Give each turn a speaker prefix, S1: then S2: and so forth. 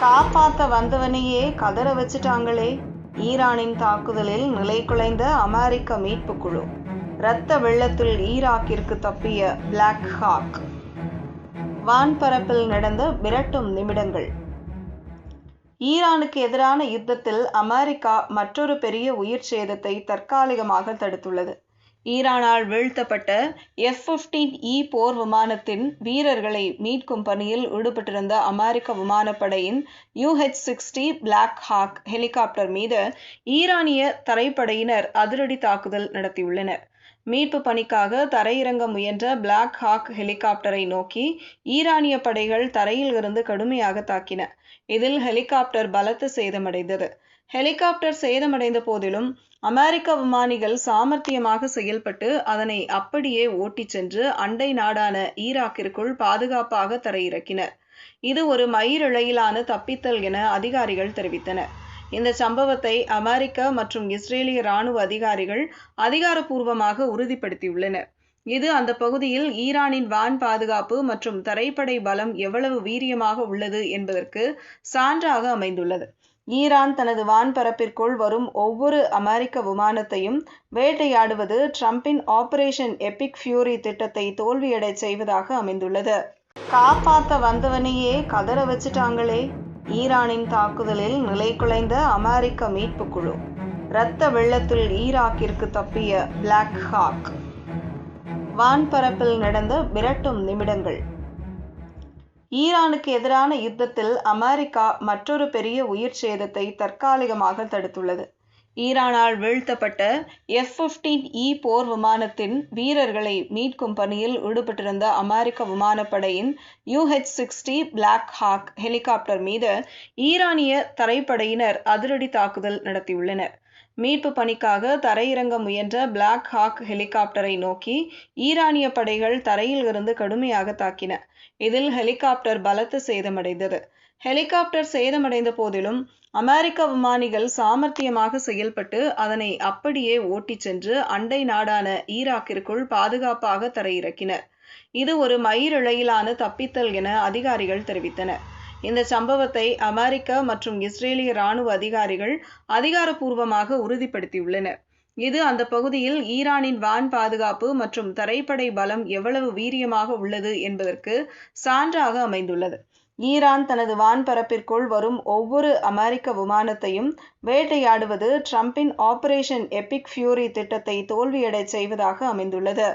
S1: காப்பாத்த வந்தவனையே கதற வச்சுட்டாங்களே. ஈரானின் தாக்குதலில் நிலை குலைந்த அமெரிக்க மீட்பு குழு. இரத்த வெள்ளத்தில் ஈராக்கிற்கு தப்பிய பிளாக் ஹாக். வான்பரப்பில் நடந்த மிரட்டும் நிமிடங்கள். ஈரானுக்கு எதிரான யுத்தத்தில் அமெரிக்கா மற்றொரு பெரிய உயிர் சேதத்தை தற்காலிகமாக தடுத்துள்ளது. ஈரானால் வீழ்த்தப்பட்ட F-15E போர் விமானத்தின் வீரர்களை மீட்கும் பணியில் ஈடுபட்டிருந்த அமெரிக்க விமானப்படையின் UH-60 பிளாக் ஹாக் ஹெலிகாப்டர் மீது ஈரானிய தரைப்படையினர் அதிரடி தாக்குதல் நடத்தியுள்ளனர். மீட்பு பணிக்காக தரையிறங்க முயன்ற பிளாக் ஹாக் ஹெலிகாப்டரை நோக்கி ஈரானிய படைகள் தரையில் இருந்து கடுமையாக தாக்கின. இதில் ஹெலிகாப்டர் பலத்த சேதமடைந்தது. ஹெலிகாப்டர் சேதமடைந்த போதிலும் அமெரிக்க விமானிகள் சாமர்த்தியமாக செயல்பட்டு அதனை அப்படியே ஓட்டிச் சென்று அண்டை நாடான ஈராக்கிற்குள் பாதுகாப்பாக தரையிறக்கினர். இது ஒரு மயிரிழையிலான தப்பித்தல் என அதிகாரிகள் தெரிவித்தனர். இந்த சம்பவத்தை அமெரிக்க மற்றும் இஸ்ரேலிய இராணுவ அதிகாரிகள் அதிகாரப்பூர்வமாக உறுதிப்படுத்தியுள்ளனர். இது அந்த பகுதியில் ஈரானின் வான் பாதுகாப்பு மற்றும் தரைப்படை பலம் எவ்வளவு வீரியமாக உள்ளது என்பதற்கு சான்றாக அமைந்துள்ளது. ஈரான் தனது வான்பரப்பிற்குள் வரும் ஒவ்வொரு அமெரிக்க விமானத்தையும் வேட்டையாடுவது ட்ரம்பின் ஆபரேஷன் எபிக் ஃபியூரி திட்டத்தை தோல்வியடை செய்வதாக அமைந்துள்ளது. காப்பாத்த வந்தவனையே கதற வச்சுட்டாங்களே. ஈரானின் தாக்குதலில் நிலை குலைந்த அமெரிக்க மீட்பு குழு. இரத்த வெள்ளத்தில் ஈராக்கிற்கு தப்பிய பிளாக் ஹாக். வான்பரப்பில் நடந்த மிரட்டும் நிமிடங்கள். ஈரானுக்கு எதிரான யுத்தத்தில் அமெரிக்கா மற்றொரு பெரிய உயிர் சேதத்தை தற்காலிகமாக தடுத்துள்ளது. ஈரானால் வீழ்த்தப்பட்ட F-15E போர் விமானத்தின் வீரர்களை மீட்கும் பணியில் ஈடுபட்டிருந்த அமெரிக்க விமானப்படையின் UH-60 பிளாக் ஹாக் ஹெலிகாப்டர் மீது ஈரானிய தரைப்படையினர் அதிரடி தாக்குதல் நடத்தியுள்ளனர். மீட்பு பணிக்காக தரையிறங்க முயன்ற பிளாக் ஹாக் ஹெலிகாப்டரை நோக்கி ஈரானிய படைகள் தரையில் இருந்து கடுமையாக தாக்கின. இதில் ஹெலிகாப்டர் பலத்த சேதமடைந்தது. ஹெலிகாப்டர் சேதமடைந்த போதிலும் அமெரிக்க விமானிகள் சாமர்த்தியமாக செயல்பட்டு அதனை அப்படியே ஓட்டிச் சென்று அண்டை நாடான ஈராக்கிற்குள் பாதுகாப்பாக தரையிறக்கினர். இது ஒரு மயிரிழையிலான தப்பித்தல் என அதிகாரிகள் தெரிவித்தனர். இந்த சம்பவத்தை அமெரிக்க மற்றும் இஸ்ரேலிய இராணுவ அதிகாரிகள் அதிகாரப்பூர்வமாக உறுதிப்படுத்தியுள்ளனர். இது அந்த பகுதியில் ஈரானின் வான் பாதுகாப்பு மற்றும் தரைப்படை பலம் எவ்வளவு வீரியமாக உள்ளது என்பதற்கு சான்றாக அமைந்துள்ளது. ஈரான் தனது வான்பரப்பிற்குள் வரும் ஒவ்வொரு அமெரிக்க விமானத்தையும் வேட்டையாடுவது ட்ரம்பின் ஆபரேஷன் எபிக் ஃபியூரி திட்டத்தை தோல்வியடை செய்வதாக அமைந்துள்ளது.